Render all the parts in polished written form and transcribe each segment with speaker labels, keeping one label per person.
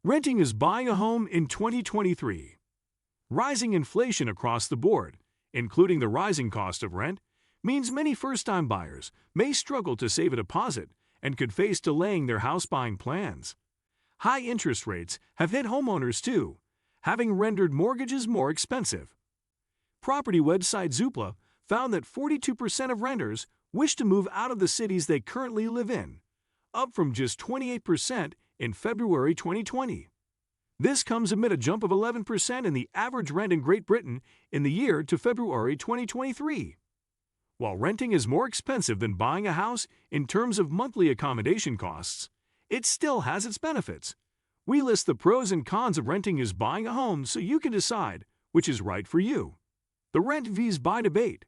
Speaker 1: Renting is buying a home in 2023. Rising inflation across the board, including the rising cost of rent, means many first-time buyers may struggle to save a deposit and could face delaying their house buying plans. High interest rates have hit homeowners too, having rendered mortgages more expensive. Property website Zoopla found that 42% of renters wish to move out of the cities they currently live in, up from just 28% in February 2020. This comes amid a jump of 11% in the average rent in Great Britain in the year to February 2023. While renting is more expensive than buying a house in terms of monthly accommodation costs, it still has its benefits. We list the pros and cons of renting as buying a home so you can decide which is right for you. The rent vs. buy debate.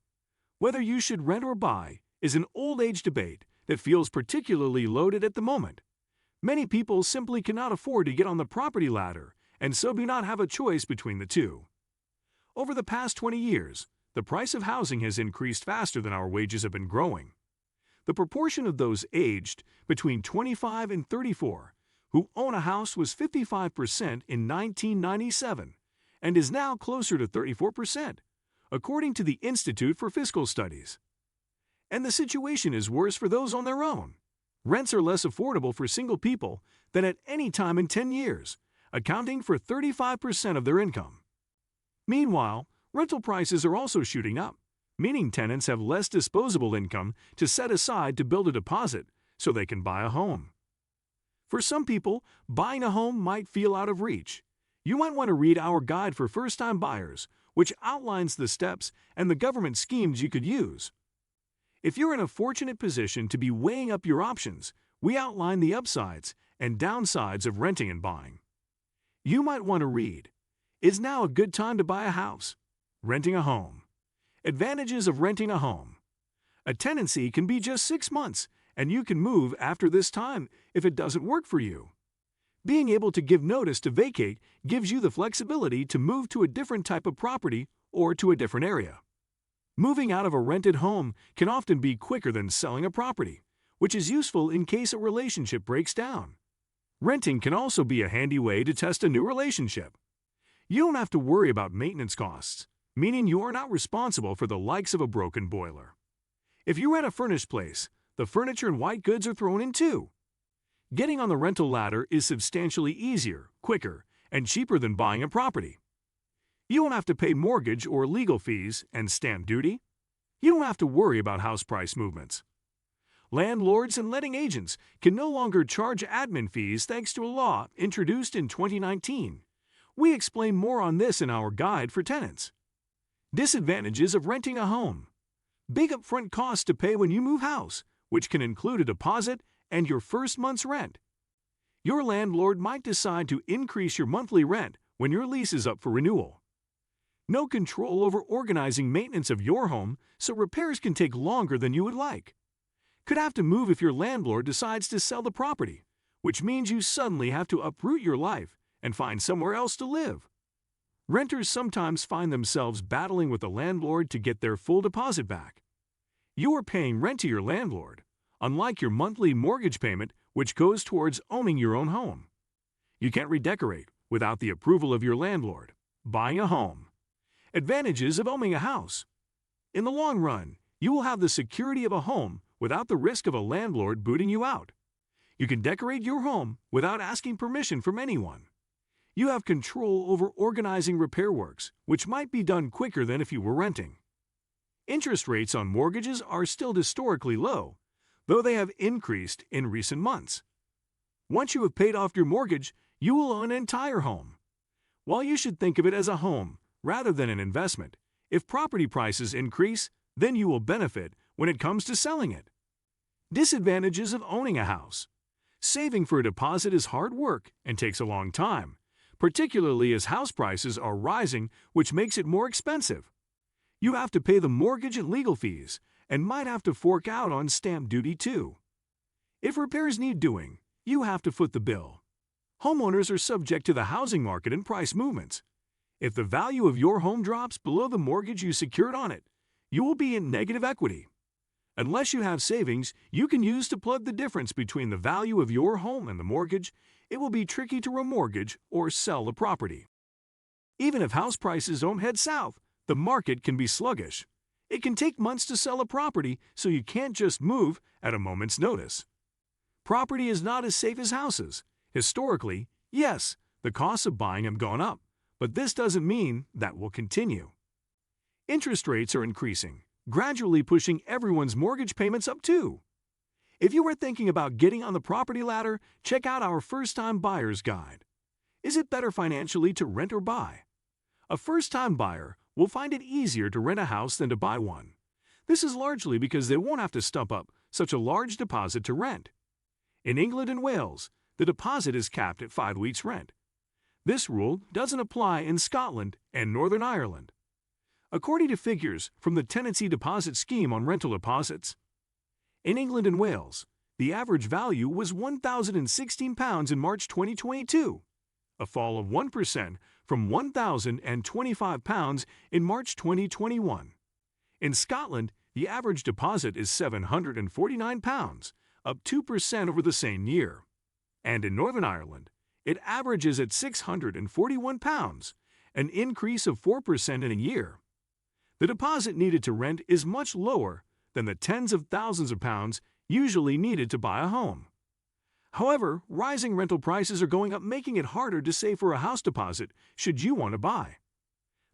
Speaker 1: Whether you should rent or buy is an old-age debate that feels particularly loaded at the moment. Many people simply cannot afford to get on the property ladder and so do not have a choice between the two. Over the past 20 years, the price of housing has increased faster than our wages have been growing. The proportion of those aged between 25 and 34 who own a house was 55% in 1997 and is now closer to 34%, according to the Institute for Fiscal Studies. And the situation is worse for those on their own. Rents are less affordable for single people than at any time in 10 years, accounting for 35% of their income. Meanwhile, rental prices are also shooting up, meaning tenants have less disposable income to set aside to build a deposit so they can buy a home. For some people, buying a home might feel out of reach. You might want to read our guide for first-time buyers, which outlines the steps and the government schemes you could use. If you're in a fortunate position to be weighing up your options, we outline the upsides and downsides of renting and buying. You might want to read, "Is now a good time to buy a house? Renting a home. Advantages of renting a home. A tenancy can be just 6 months, and you can move after this time if it doesn't work for you. Being able to give notice to vacate gives you the flexibility to move to a different type of property or to a different area. Moving out of a rented home can often be quicker than selling a property, which is useful in case a relationship breaks down. Renting can also be a handy way to test a new relationship. You don't have to worry about maintenance costs, meaning you are not responsible for the likes of a broken boiler. If you rent a furnished place, the furniture and white goods are thrown in too. Getting on the rental ladder is substantially easier, quicker, and cheaper than buying a property. You don't have to pay mortgage or legal fees and stamp duty. You don't have to worry about house price movements. Landlords and letting agents can no longer charge admin fees thanks to a law introduced in 2019. We explain more on this in our guide for tenants. Disadvantages of renting a home. Big upfront costs to pay when you move house, which can include a deposit and your first month's rent. Your landlord might decide to increase your monthly rent when your lease is up for renewal. No control over organizing maintenance of your home, so repairs can take longer than you would like. Could have to move if your landlord decides to sell the property, which means you suddenly have to uproot your life and find somewhere else to live. Renters sometimes find themselves battling with the landlord to get their full deposit back. You are paying rent to your landlord, unlike your monthly mortgage payment, which goes towards owning your own home. You can't redecorate without the approval of your landlord. Buying a home. Advantages of owning a house. In the long run, you will have the security of a home without the risk of a landlord booting you out. You can decorate your home without asking permission from anyone. You have control over organizing repair works, which might be done quicker than if you were renting. Interest rates on mortgages are still historically low, though they have increased in recent months. Once you have paid off your mortgage, you will own an entire home. While you should think of it as a home rather than an investment, if property prices increase, then you will benefit when it comes to selling it. Disadvantages of owning a house. Saving for a deposit is hard work and takes a long time, particularly as house prices are rising, which makes it more expensive. You have to pay the mortgage and legal fees, and might have to fork out on stamp duty too. If repairs need doing, you have to foot the bill. Homeowners are subject to the housing market and price movements. If the value of your home drops below the mortgage you secured on it, you will be in negative equity. Unless you have savings you can use to plug the difference between the value of your home and the mortgage, it will be tricky to remortgage or sell the property. Even if house prices don't head south, the market can be sluggish. It can take months to sell a property, so you can't just move at a moment's notice. Property is not as safe as houses. Historically, yes, the costs of buying have gone up, but this doesn't mean that will continue. Interest rates are increasing, gradually pushing everyone's mortgage payments up too. If you are thinking about getting on the property ladder, check out our First-Time Buyer's Guide. Is it better financially to rent or buy? A first-time buyer will find it easier to rent a house than to buy one. This is largely because they won't have to stump up such a large deposit to rent. In England and Wales, the deposit is capped at 5 weeks' rent. This rule doesn't apply in Scotland and Northern Ireland. According to figures from the Tenancy Deposit Scheme on rental deposits, in England and Wales, the average value was £1,016 in March 2022, a fall of 1% from £1,025 in March 2021. In Scotland, the average deposit is £749, up 2% over the same year. And in Northern Ireland, it averages at £641, an increase of 4% in a year. The deposit needed to rent is much lower than the tens of thousands of pounds usually needed to buy a home. However, rising rental prices are going up, making it harder to save for a house deposit should you want to buy.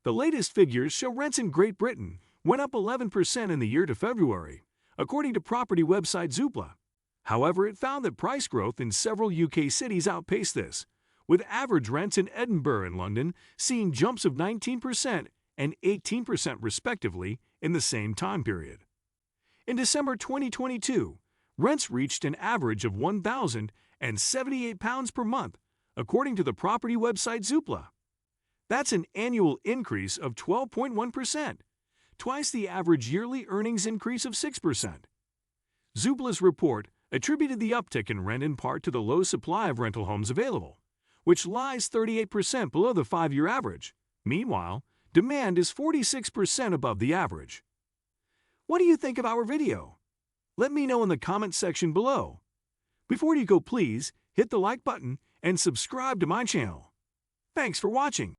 Speaker 1: The latest figures show rents in Great Britain went up 11% in the year to February, according to property website Zoopla. However, it found that price growth in several UK cities outpaced this, with average rents in Edinburgh and London seeing jumps of 19% and 18% respectively in the same time period. In December 2022, rents reached an average of £1,078 per month, according to the property website Zoopla. That's an annual increase of 12.1%, twice the average yearly earnings increase of 6%. Zoopla's report attributed the uptick in rent in part to the low supply of rental homes available, which lies 38% below the 5-year average. Meanwhile, demand is 46% above the average. What do you think of our video? Let me know in the comment section below. Before you go, please hit the like button and subscribe to my channel. Thanks for watching.